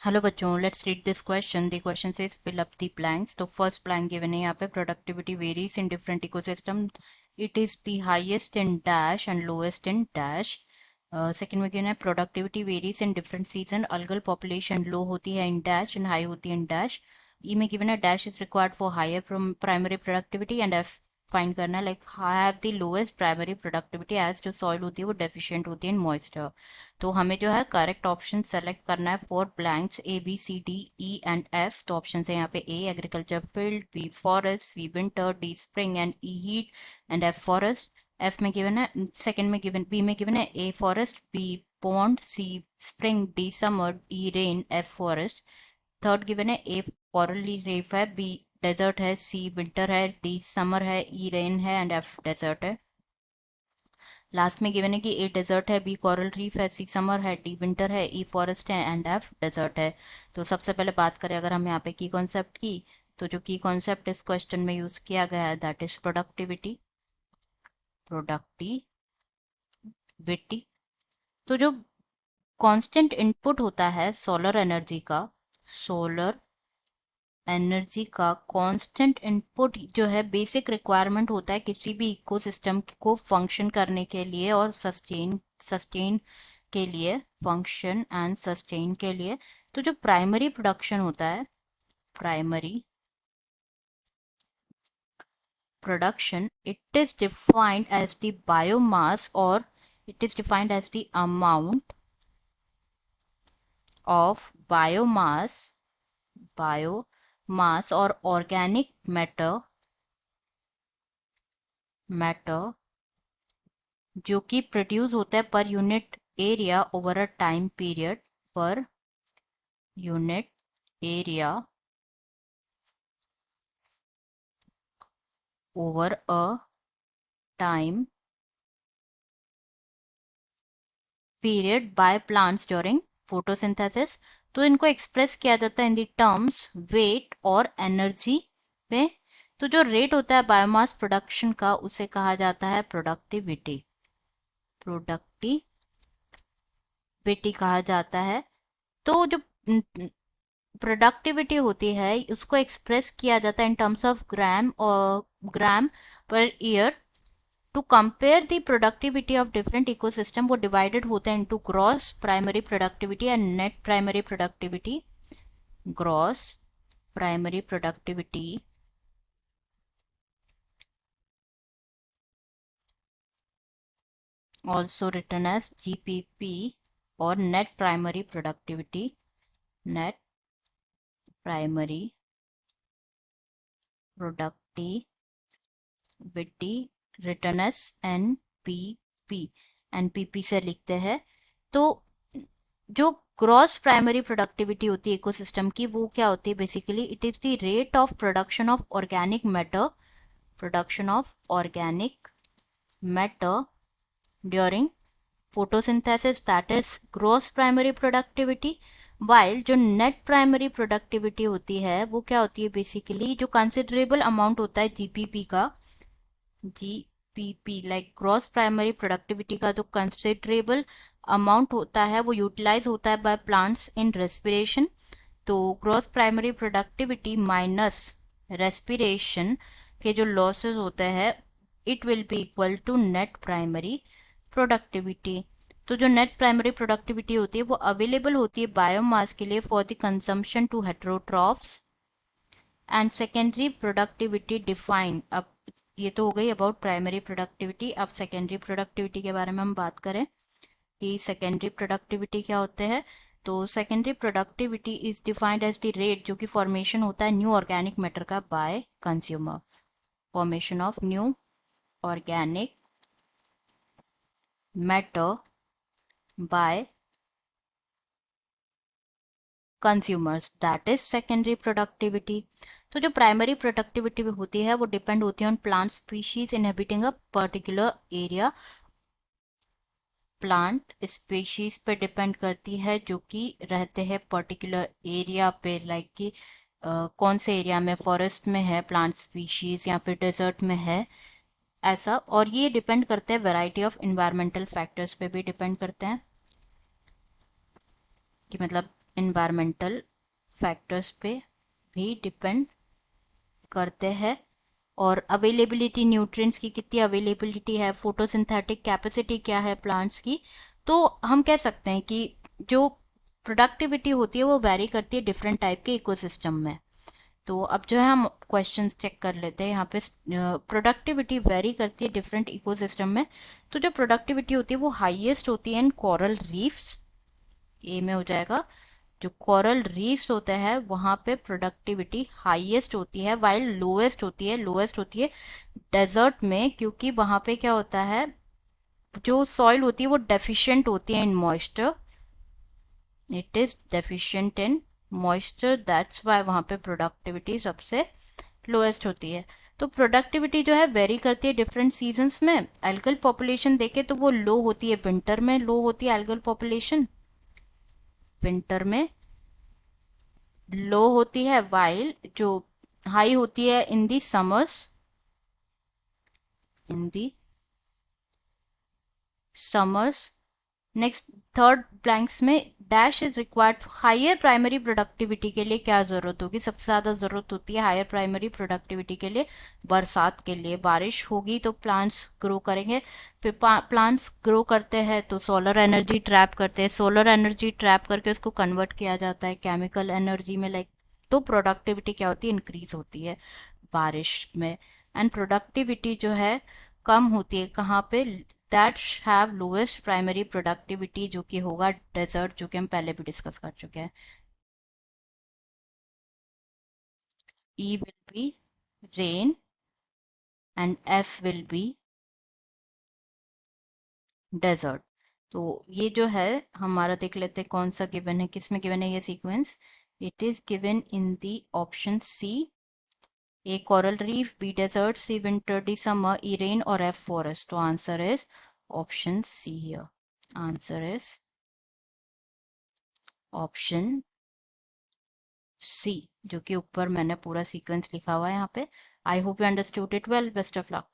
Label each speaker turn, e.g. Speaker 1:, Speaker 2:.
Speaker 1: Hello बच्चों, let's read this question. The question says fill up the blanks. तो first blank given है यहाँ पे, productivity varies in different ecosystem. It is the highest in dash and lowest in dash. Second में given है productivity varies in different season. Algal population low होती है इन dash and high होती है in dash. ई में गिवन है dash is required for higher primary productivity and F find करना है. Like have the lowest primary productivity as जो soil होती है वो डेफिशिएंट होती है इन मॉइस्चर. तो हमें जो है करेक्ट ऑप्शन सेलेक्ट करना है for blanks A B C D E and F. तो ऑप्शन है यहाँ पे A agriculture field, B forest, C winter, D spring and E heat and F forest. F में गिवन है, सेकंड में given, B में गिवन है A forest, B pond, C spring, D summer, E rain, F forest. Third given है A coral reef है, B desert है, C winter है, D summer है, ई रेन है एंड एफ डेजर्ट है. लास्ट में गिवन है कि ए डेजर्ट है, बी कोरल रीफ है, सी समर है, डी विंटर है, ई फॉरेस्ट है एंड एफ डेजर्ट है. तो सबसे पहले बात करें अगर हम यहाँ पे की कॉन्सेप्ट की, तो जो की कॉन्सेप्ट इस क्वेश्चन में यूज किया गया है दैट इज प्रोडक्टिविटी. प्रोडक्टिविटी. तो जो कांस्टेंट इनपुट होता है सोलर एनर्जी का कांस्टेंट इनपुट जो है बेसिक रिक्वायरमेंट होता है किसी भी इकोसिस्टम को फंक्शन करने के लिए और सस्टेन के लिए, फंक्शन एंड सस्टेन के लिए. तो जो प्राइमरी प्रोडक्शन होता है, primary production, it is defined as the biomass और it is defined as the amount of biomass और ऑर्गेनिक मैटर जो कि प्रोड्यूस होता है per unit area over a time period, per unit area over a time period by plants during photosynthesis. तो इनको express किया जाता है इन द टर्म्स वेट और एनर्जी में. तो जो रेट होता है बायोमास प्रोडक्शन का उसे कहा जाता है प्रोडक्टिविटी. कहा जाता है. तो जो प्रोडक्टिविटी होती है उसको एक्सप्रेस किया जाता है in terms of gram per year. To compare the productivity of different ecosystem वो डिवाइडेड होते हैं into gross primary productivity and net primary productivity. Gross primary productivity also written as GPP और net primary productivity, net primary productivity written as NPP. NPP से लिखते हैं. तो जो gross primary productivity होती है इकोसिस्टम की वो क्या होती है basically, it is the rate of production of organic matter during photosynthesis, that is gross primary productivity. while जो net primary productivity होती है वो क्या होती है बेसिकली, जो कंसिडरेबल अमाउंट होता है जीपीपी का, GPP like gross primary productivity का जो कंसिडरेबल अमाउंट होता है वो यूटिलाइज होता है बाय प्लांट्स इन रेस्पिरेशन. तो gross primary productivity minus respiration के जो लॉसेस होते हैं it will be equal to net primary productivity. तो जो नेट प्राइमरी प्रोडक्टिविटी होती है वो अवेलेबल होती है बायोमास के लिए for the consumption to heterotrophs. And secondary productivity define. अब ये तो हो गई अबाउट प्राइमरी प्रोडक्टिविटी. अब सेकेंडरी प्रोडक्टिविटी के बारे में हम बात करें कि सेकेंडरी प्रोडक्टिविटी क्या होते हैं. तो secondary productivity is defined as the rate जो कि फॉर्मेशन होता है न्यू ऑर्गेनिक मैटर का by consumer. Formation of new organic matter by consumers, that is secondary productivity. तो जो प्राइमरी प्रोडक्टिविटी होती है वो डिपेंड होती है on plant species inhabiting a particular area. Plant species पे डिपेंड करती है जो कि रहते हैं पर्टिकुलर एरिया पे, लाइक कि कौन से एरिया में, फॉरेस्ट में है प्लांट स्पीशीज या फिर डेजर्ट में है, ऐसा. और ये डिपेंड करते हैं वैरायटी ऑफ इन्वायरमेंटल फैक्टर्स पे भी डिपेंड करते हैं कि मतलब इन्वायरमेंटल फैक्टर्स पे भी डिपेंड करते हैं, और अवेलेबिलिटी, न्यूट्रिएंट्स की कितनी अवेलेबिलिटी है, फोटोसिंथेटिक कैपेसिटी क्या है प्लांट्स की। तो हम कह सकते हैं कि जो प्रोडक्टिविटी होती है वो वैरी करती है डिफरेंट टाइप के इकोसिस्टम में। तो अब जो है हम क्वेश्चंस चेक कर लेते हैं यहाँ पे। प्रोडक्टिविटी वेरी करती है डिफरेंट इकोसिस्टम में। तो जो प्रोडक्टिविटी होती है वो हाईएस्ट होती है इन कोरल रीफ्स, ए में हो जाएगा। जो कोरल रीफ्स होते हैं वहां पे प्रोडक्टिविटी हाईएस्ट होती है, वाइल लोएस्ट होती है डेजर्ट में, क्योंकि वहां पे क्या होता है, जो सॉइल होती है वो डेफिशिएंट होती है इन moisture, it is deficient in moisture, that's why वहां पे प्रोडक्टिविटी सबसे लोएस्ट होती है। तो प्रोडक्टिविटी जो है वेरी करती है डिफरेंट सीजन्स में। एल्गल पॉपुलेशन देखे तो वो लो होती है विंटर में, लो होती है एल्गल पॉपुलेशन विंटर में, लो होती है, वाइल जो हाई होती है in the summers, in the summers. Next third blanks में dash is required higher primary productivity के लिए क्या जरूरत होगी, सबसे ज्यादा जरूरत होती है हायर प्राइमरी प्रोडक्टिविटी के लिए बरसात के लिए। बारिश होगी तो प्लांट्स ग्रो करेंगे, फिर प्लांट्स ग्रो करते हैं तो सोलर एनर्जी ट्रैप करते हैं, सोलर एनर्जी ट्रैप करके उसको कन्वर्ट किया जाता है केमिकल एनर्जी में, लाइक। तो प्रोडक्टिविटी क्या होती है, इंक्रीज होती है बारिश में। एंड प्रोडक्टिविटी जो है कम होती है कहाँ पे, that have lowest primary productivity, जो कि होगा डेजर्ट, जो कि हम पहले भी डिस्कस कर चुके हैं। E will be rain and F will be desert. तो ये जो है हमारा देख लेते हैं कौन सा गिवन है, किसमें गिवन है ये सीक्वेंस। It is given in the option C, A coral reef, B desert, C winter, D summer, E rain और एफ फॉरेस्ट। तो answer is option C here, answer is option C, जो कि ऊपर मैंने पूरा सीक्वेंस लिखा हुआ है यहाँ पे। I hope you understood it well, best of luck.